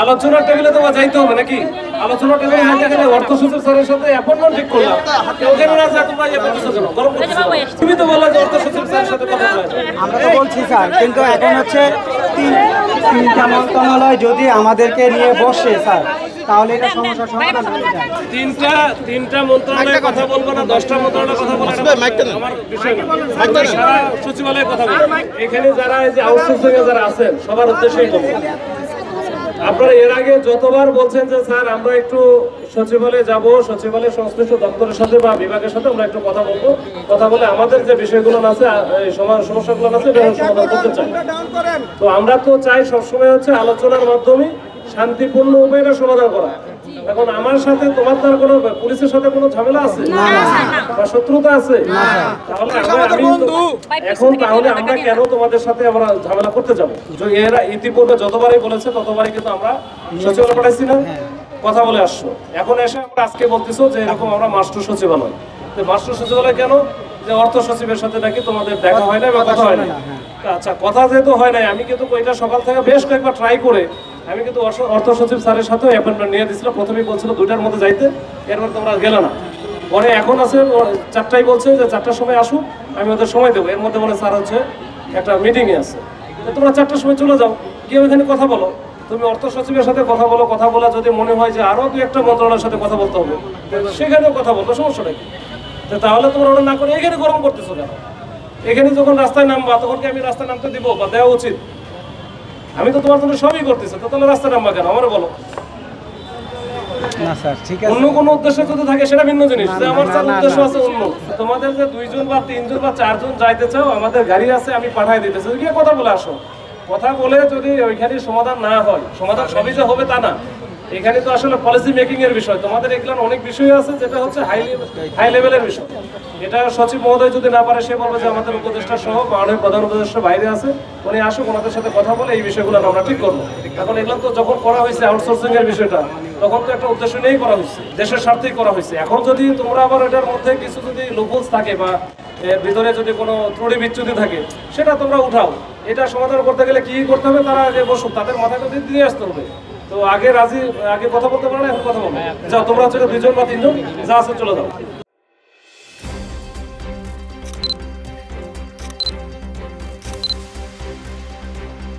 আলোচনার টেবিলে তোমার যাইতে হবে নাকি? আলোচনার টেবিলে যাইতে গেলে অর্থ সচিব স্যারের সাথে অ্যাপয়েন্টমেন্ট ঠিক করলাম, ওখানে না যা তোমরা ইয়ে করতেছো কেন? গরম করতেছো? তুমি তো বললে যে অর্থ সচিব স্যারের সাথে কথা বলা যায়। আমরা তো বলছি স্যার, কিন্তু এখন হচ্ছে তিনটা মন্ত্রণালয় যদি আমাদেরকে নিয়ে বসে স্যার, তাহলে এটা সমস্যার সমাধান হয়ে যায়। তিনটা মন্ত্রণালয়ের কথা বলবো না, 10টা মন্ত্রণালয়ের কথা বলবো আমার বিষয় না। সারা সচিবালয়ের কথা বলবো। এখানে যারা এই যে আউটসোর্সিং এ যারা আছেন সবার উদ্দেশ্যেই বলবো, আপনারা এর আগে যতবার বলছেন যে স্যার আমরা একটু সচিবালয়ে যাব, সচিবালয়ের সংশ্লিষ্ট দপ্তরের সাথে বা বিভাগের সাথে আমরা একটু কথা বলবো, কথা বলে আমাদের যে বিষয়গুলো আছে সমস্যাগুলো আছে সমাধান করতে চাই। তো আমরা তো চাই সবসময় হচ্ছে আলোচনার মাধ্যমে শান্তিপূর্ণ উপায়ে সমাধান করা। এখন আমার সাথে তোমার তার কোনো পুলিশের সাথে কোনো ঝামেলা আছে বা শত্রুতা আছে? তাহলে আমরা কেন তোমাদের সাথে আমরা ঝামেলা করতে যাবো? এরা ইতিপূর্বে যতবারই বলেছে ততবারই কিন্তু আমরা সচিবালয় পাঠাইছি না, কথা বলে আসছো। এখন এসে আমরা আজকে বলতেছো যে এরকম আমরা মাস্টার সচিবালয়। মাস্টার সচিবালয় কেন? যে অর্থ সচিবের সাথে নাকি তোমাদের দেখা হয় না বা কথা হয় না। আচ্ছা, কথা যেহেতু হয় নাই, আমি কিন্তু এটা সকাল থেকে বেশ কয়েকবার ট্রাই করে আমি কিন্তু অর্থ সচিব স্যারের সাথেও অ্যাপয়েন্টমেন্ট নিয়ে দিয়েছিলাম। প্রথমেই বলছিল 2টার মধ্যে যাইতে, এরপর তোমরা গেলে না। পরে এখন আছে 4টায় বলছে যে 4টার সময় আসুক, আমি ওদের সময় দেবো। এর মধ্যে বলে স্যার হচ্ছে একটা মিটিংয়ে আছে, তোমরা 4টার সময় চলে যাও, গিয়ে ওইখানে কথা বলো। তুমি অর্থ সচিবের সাথে কথা বলো, কথা বলা যদি মনে হয় যে আরও 2-1টা মন্ত্রণালয়ের সাথে কথা বলতে হবে, সেখানেও কথা বলবো, সমস্যা নাকি? তাহলে তোমরা ওটা না করে এখানে গরম করতেছো কেন? এখানে যখন রাস্তায় নামবা তখন কি আমি রাস্তায় নামতে দিব বা দেওয়া উচিত? আমি তো তোমার জন্য সবই করতেছি, তো তাহলে রাস্তায় নামবা কেন আমার বলো? না স্যার, ঠিক আছে। অন্য কোনো উদ্দেশ্য যদি থাকে সেটা ভিন্ন জিনিস। যে আমার যার উদ্দেশ্য আছে অন্য, তোমাদের যে 2জন বা 3জন বা 4জন যাইতে চাও, আমাদের গাড়ি আছে, আমি পাঠাই দিতেছি, গিয়ে কথা বলে আসো। কথা বলে যদি ওইখানে সমাধান না হয়, সমাধান সবই যে হবে তা না। এখানে তো আসলে পলিসি মেকিং এর বিষয়, তোমাদের এগুলো অনেক বিষয় আছে যেটা হচ্ছে হাই লেভেলের বিষয়। এটা সচিব মহোদয় যদি না পারে, সে বলবে যে আমাদের উপদেষ্টা সহ মাননীয় প্রধান উপদেষ্টা বাইরে আছে, উনি আসুক, ওনাদের সাথে কথা বলে এই বিষয়গুলো আমরা ঠিক করবো। এখন এগুলো তো যখন করা হয়েছে আউটসোর্সিং এর বিষয়টা, তখন তো একটা উদ্দেশ্য নিয়েই করা হয়েছে, দেশের স্বার্থেই করা হয়েছে। এখন যদি তোমরা আবার এটার মধ্যে কিছু যদি লুপহোলস থাকে বা এর ভিতরে যদি কোনো ত্রুটি বিচ্যুতি থাকে, সেটা তোমরা উঠাও। এটা সমাধান করতে গেলে কি করতে হবে? তারা আগে বসুক, তাদের মাথায় তো দিয়ে আসতে হবে। তো আগে কথা বলতে পারো না, এখন কথা বলো। যাও তোমরা হচ্ছে 2জন বা 3জন যা আছে চলে যাও।